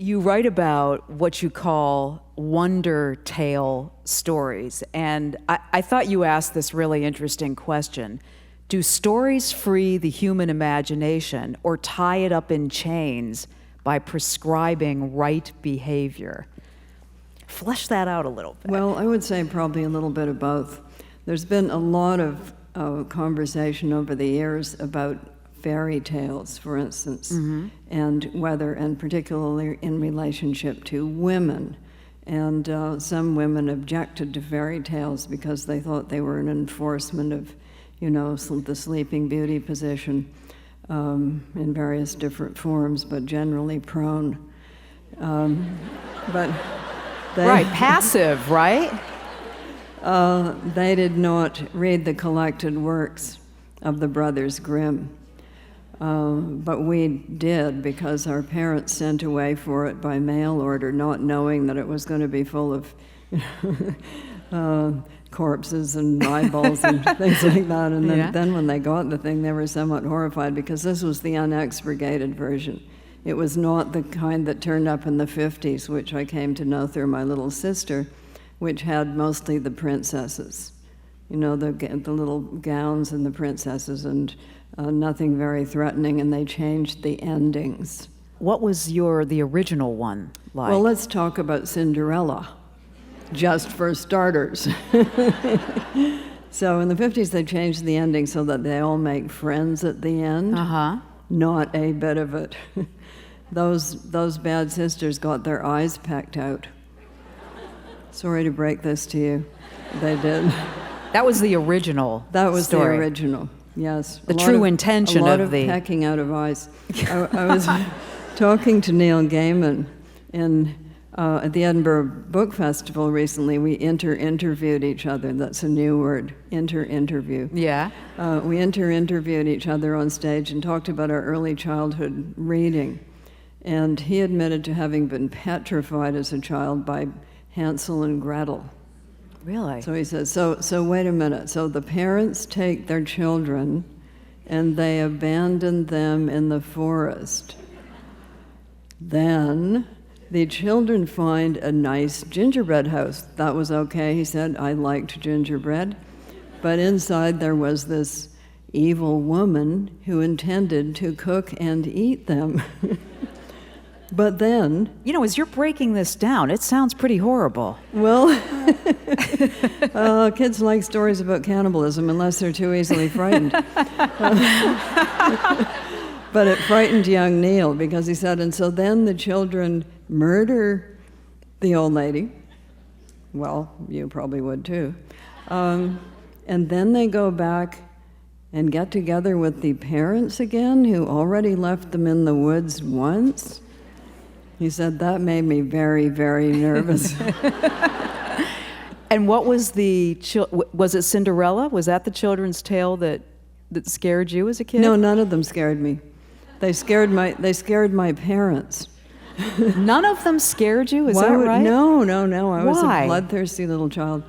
You write about what you call wonder tale stories, and I thought you asked this really interesting question. Do stories free the human imagination or tie it up in chains by prescribing right behavior? Flesh that out a little bit. Well, I would say probably a little bit of both. There's been a lot of conversation over the years about fairy tales, for instance, and whether, and particularly in relationship to women. And some women objected to fairy tales because they thought they were an enforcement of, the Sleeping Beauty position in various different forms, but generally prone. But they, right, passive, right? They did not read the collected works of the Brothers Grimm. But we did, because our parents sent away for it by mail order, not knowing that it was going to be full of corpses and eyeballs and things like that. And then when they got the thing, they were somewhat horrified, because this was the unexpurgated version. It was not the kind that turned up in the 50s, which I came to know through my little sister, which had mostly the princesses. The little gowns and the princesses, and nothing very threatening, and they changed the endings. What was the original one like? Well, let's talk about Cinderella, just for starters. So in the 50s, they changed the ending so that they all make friends at the end. Not a bit of it. Those bad sisters got their eyes pecked out. Sorry to break this to you. They did. That was the original That was story. the original, yes. The true intention of the... A lot of of pecking out of eyes. I was talking to Neil Gaiman at the Edinburgh Book Festival recently. We interviewed each other. That's a new word, interview. Yeah. We interviewed each other on stage and talked about our early childhood reading. And he admitted to having been petrified as a child by Hansel and Gretel. Really? So he says, so wait a minute. So the parents take their children and they abandon them in the forest. Then the children find a nice gingerbread house. That was okay, he said. I liked gingerbread. But inside there was this evil woman who intended to cook and eat them. But then... as you're breaking this down, it sounds pretty horrible. Well, kids like stories about cannibalism unless they're too easily frightened. But it frightened young Neil, because he said, and so then the children murder the old lady. Well, you probably would too. And then they go back and get together with the parents again, who already left them in the woods once. He said, that made me very, very nervous. And what was was it Cinderella? Was that the children's tale that scared you as a kid? No, none of them scared me. They scared my parents. None of them scared you? Is that right? No. I was Why? a bloodthirsty little child.